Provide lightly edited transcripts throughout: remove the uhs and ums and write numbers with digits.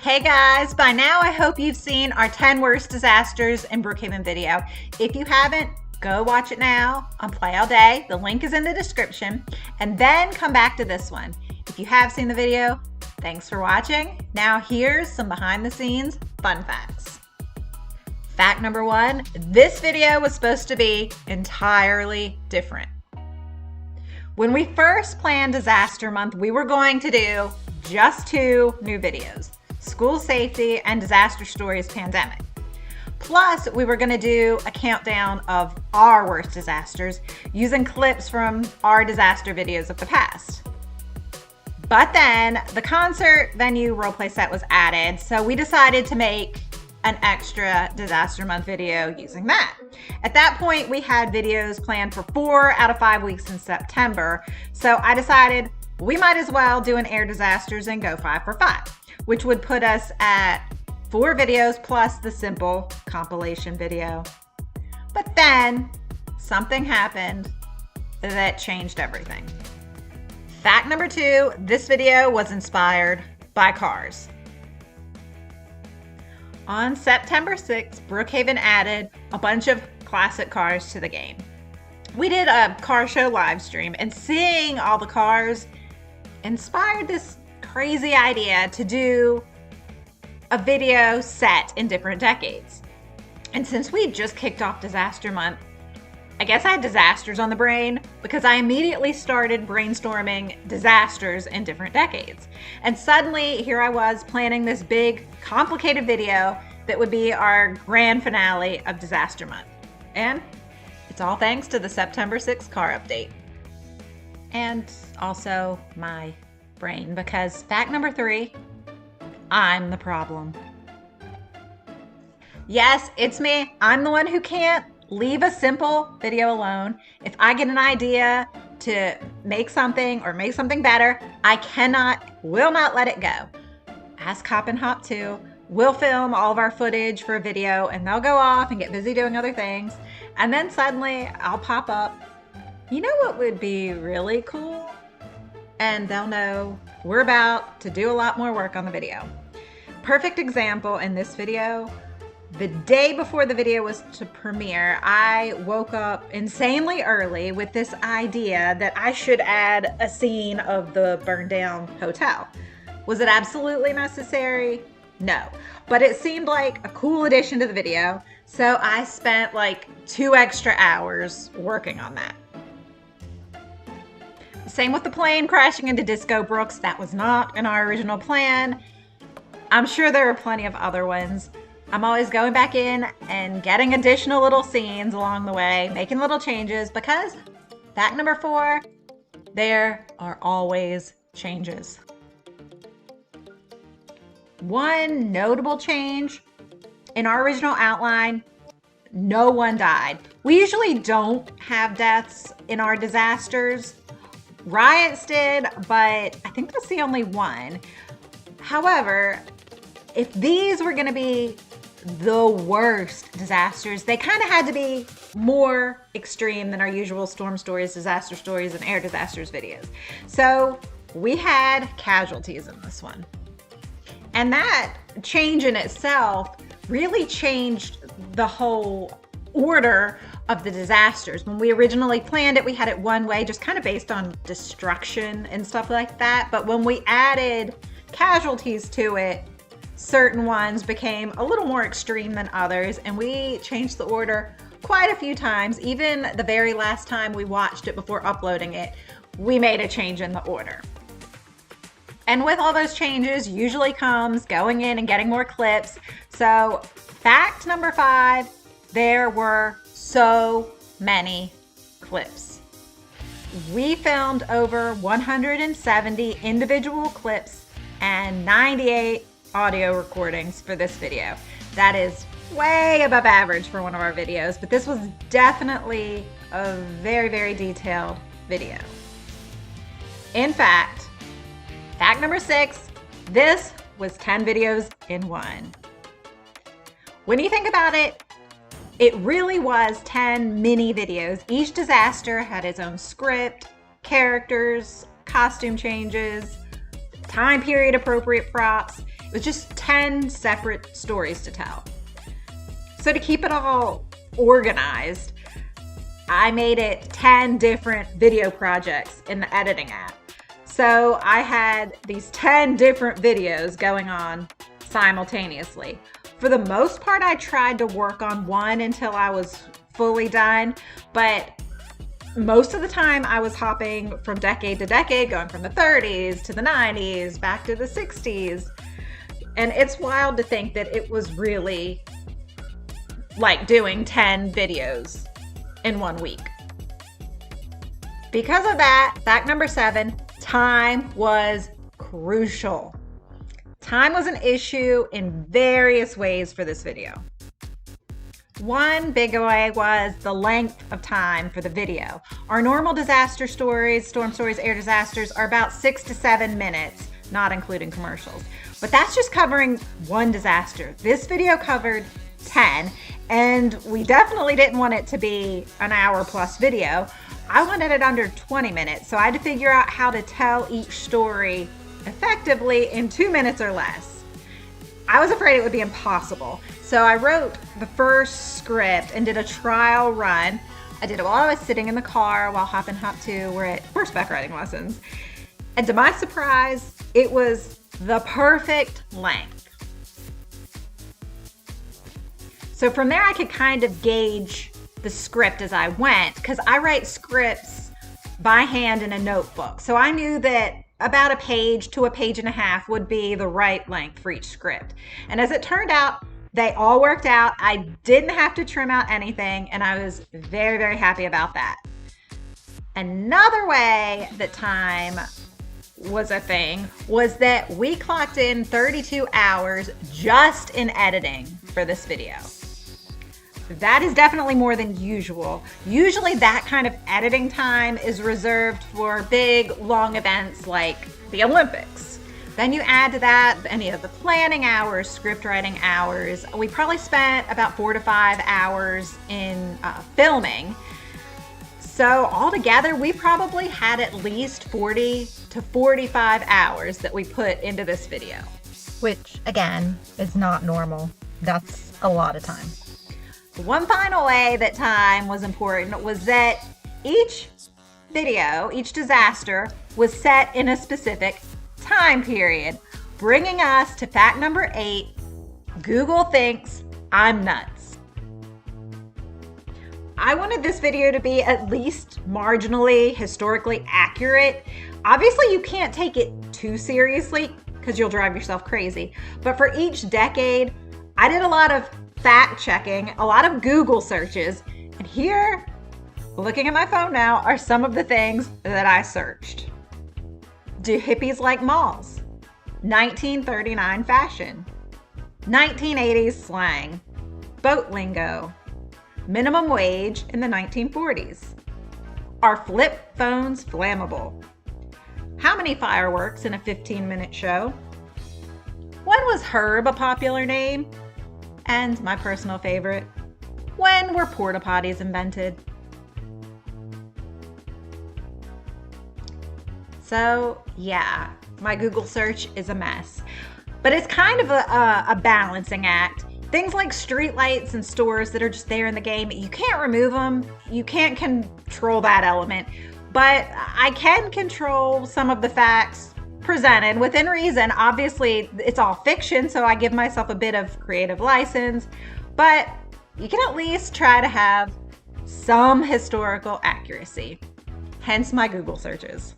Hey guys, by now I hope you've seen our 10 worst disasters in Brookhaven video. If you haven't, go watch it now on Play All Day. The link is in the description. And then come back to this one. If you have seen the video, thanks for watching. Now here's some behind the scenes fun facts. Fact number 1, this video was supposed to be entirely different. When we first planned Disaster Month, we were going to do just 2 new videos. School safety and disaster stories pandemic. Plus, we were going to do a countdown of our worst disasters using clips from our disaster videos of the past. But then the concert venue roleplay set was added, so we decided to make an extra Disaster Month video using that. At that point, we had videos planned for 4 out of 5 weeks in September, so I decided we might as well do an air disasters and go 5 for 5. Which would put us at 4 videos plus the simple compilation video. But then something happened that changed everything. Fact number 2, this video was inspired by cars. On September 6th, Brookhaven added a bunch of classic cars to the game. We did a car show live stream, and seeing all the cars inspired this crazy idea to do a video set in different decades. And since we just kicked off Disaster Month, I guess I had disasters on the brain because I immediately started brainstorming disasters in different decades. And suddenly here I was planning this big, complicated video that would be our grand finale of Disaster Month. And it's all thanks to the September 6th car update. And also my brain, because fact number 3, I'm the problem. Yes, it's me. I'm the one who can't leave a simple video alone. If I get an idea to make something or make something better, I will not let it go. Ask Hop and Hop 2. We'll film all of our footage for a video and they'll go off and get busy doing other things. And then suddenly I'll pop up. You know what would be really cool? And they'll know we're about to do a lot more work on the video. Perfect example in this video, the day before the video was to premiere, I woke up insanely early with this idea that I should add a scene of the burned down hotel. Was it absolutely necessary? No, but it seemed like a cool addition to the video, so I spent like 2 extra hours working on that. Same with the plane crashing into Disco Brooks. That was not in our original plan. I'm sure there are plenty of other ones. I'm always going back in and getting additional little scenes along the way, making little changes because fact number 4, there are always changes. One notable change in our original outline, no one died. We usually don't have deaths in our disasters. Riots did, but I think that's the only one. However, if these were going to be the worst disasters, they kind of had to be more extreme than our usual storm stories, disaster stories, and air disasters videos. So we had casualties in this one. And that change in itself really changed the whole order of the disasters. When we originally planned it, we had it one way, just kind of based on destruction and stuff like that. But when we added casualties to it, certain ones became a little more extreme than others, and we changed the order quite a few times. Even the very last time we watched it before uploading it, we made a change in the order. And with all those changes usually comes going in and getting more clips. So fact number 5, there were so many clips. We filmed over 170 individual clips and 98 audio recordings for this video. That is way above average for one of our videos, but this was definitely a very, very detailed video. In fact, fact number 6, this was 10 videos in one. When you think about it, it really was 10 mini videos. Each disaster had its own script, characters, costume changes, time period appropriate props. It was just 10 separate stories to tell. So to keep it all organized, I made it 10 different video projects in the editing app. So I had these 10 different videos going on simultaneously. For the most part, I tried to work on one until I was fully done, but most of the time I was hopping from decade to decade, going from the 30s to the 90s, back to the 60s. And it's wild to think that it was really like doing 10 videos in 1 week. Because of that, fact number 7, time was crucial. Time was an issue in various ways for this video. One big way was the length of time for the video. Our normal disaster stories, storm stories, air disasters are about 6 to 7 minutes, not including commercials. But that's just covering one disaster. This video covered 10, and we definitely didn't want it to be an hour plus video. I wanted it under 20 minutes, so I had to figure out how to tell each story effectively in 2 minutes or less. I was afraid it would be impossible, so I wrote the first script and did a trial run. I did it while I was sitting in the car while Hop and Hop 2 were at horseback riding lessons. And to my surprise, it was the perfect length. So from there, I could kind of gauge the script as I went, because I write scripts by hand in a notebook. So I knew that about a page to a page and a half would be the right length for each script. And as it turned out, they all worked out. I didn't have to trim out anything, and I was very, very happy about that. Another way that time was a thing was that we clocked in 32 hours just in editing for this video. That is definitely more than usual. Usually that kind of editing time is reserved for big, long events like the Olympics. Then you add to that any of the planning hours, script writing hours. We probably spent about 4 to 5 hours in filming. So altogether, we probably had at least 40 to 45 hours that we put into this video. Which, again, is not normal. That's a lot of time. One final way that time was important was that each video, each disaster, was set in a specific time period, bringing us to fact number 8, Google thinks I'm nuts. I wanted this video to be at least marginally historically accurate. Obviously, you can't take it too seriously because you'll drive yourself crazy. But for each decade, I did a lot of fact checking, a lot of Google searches, and here, looking at my phone now, are some of the things that I searched. Do hippies like malls? 1939 fashion. 1980s slang. Boat lingo. Minimum wage in the 1940s. Are flip phones flammable? How many fireworks in a 15-minute show? When was Herb a popular name? And my personal favorite, when were porta potties invented? So yeah, my Google search is a mess, but it's kind of a balancing act. Things like streetlights and stores that are just there in the game, you can't remove them. You can't control that element, but I can control some of the facts presented within reason. Obviously, it's all fiction, so I give myself a bit of creative license, but you can at least try to have some historical accuracy. Hence my Google searches.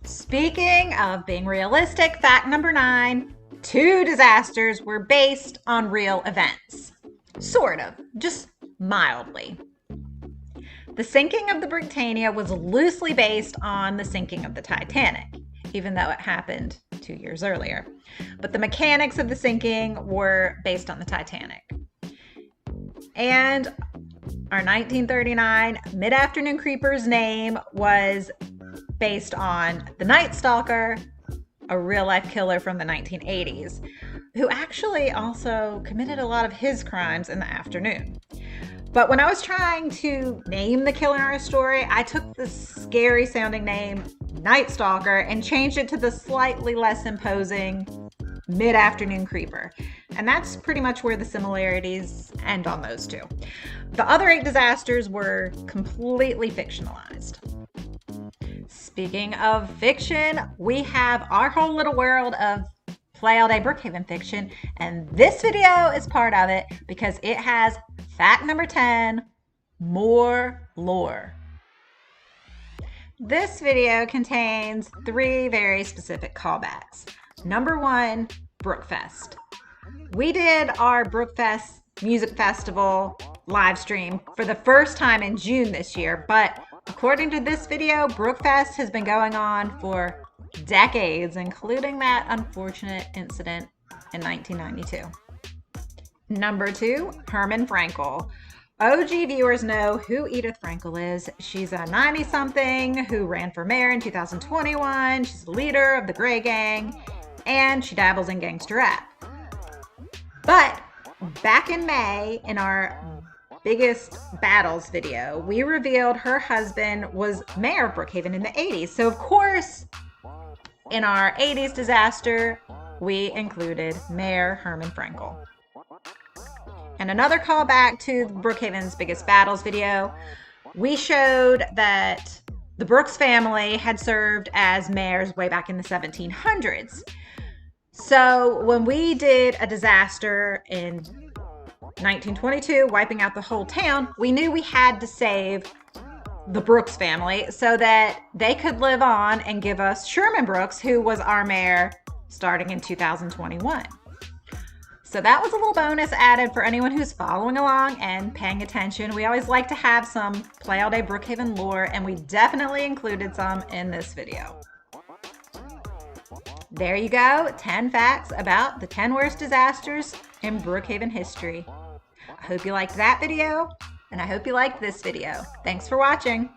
Speaking of being realistic, fact number 9, 2 disasters were based on real events. Sort of, just mildly. The sinking of the Britannia was loosely based on the sinking of the Titanic, even though it happened 2 years earlier. But the mechanics of the sinking were based on the Titanic. And our 1939 Mid-Afternoon Creeper's name was based on the Night Stalker, a real-life killer from the 1980s, who actually also committed a lot of his crimes in the afternoon. But when I was trying to name the killer in our story, I took the scary sounding name Night Stalker and changed it to the slightly less imposing Mid-Afternoon Creeper. And that's pretty much where the similarities end on those two. The other 8 disasters were completely fictionalized. Speaking of fiction, we have our whole little world of Play All Day Brookhaven fiction, and this video is part of it because it has fact number 10, more lore. This video contains 3 very specific callbacks. Number 1, Brookfest. We did our Brookfest Music Festival live stream for the first time in June this year, but according to this video, Brookfest has been going on for decades, including that unfortunate incident in 1992. Number 2, Herman Frankel. OG viewers know who Edith Frankel is. She's a 90-something who ran for mayor in 2021. She's the leader of the Gray Gang, and she dabbles in gangster rap. But back in May, in our biggest battles video, we revealed her husband was mayor of Brookhaven in the 80s. So of course, in our 80s disaster, we included Mayor Herman Frankel. And another callback to Brookhaven's biggest battles video, we showed that the Brooks family had served as mayors way back in the 1700s. So when we did a disaster in 1922, wiping out the whole town, we knew we had to save the Brooks family so that they could live on and give us Sherman Brooks, who was our mayor starting in 2021. So that was a little bonus added for anyone who's following along and paying attention. We always like to have some Play All Day Brookhaven lore, and we definitely included some in this video. There you go, 10 facts about the 10 worst disasters in Brookhaven history. I hope you liked that video, and I hope you liked this video. Thanks for watching.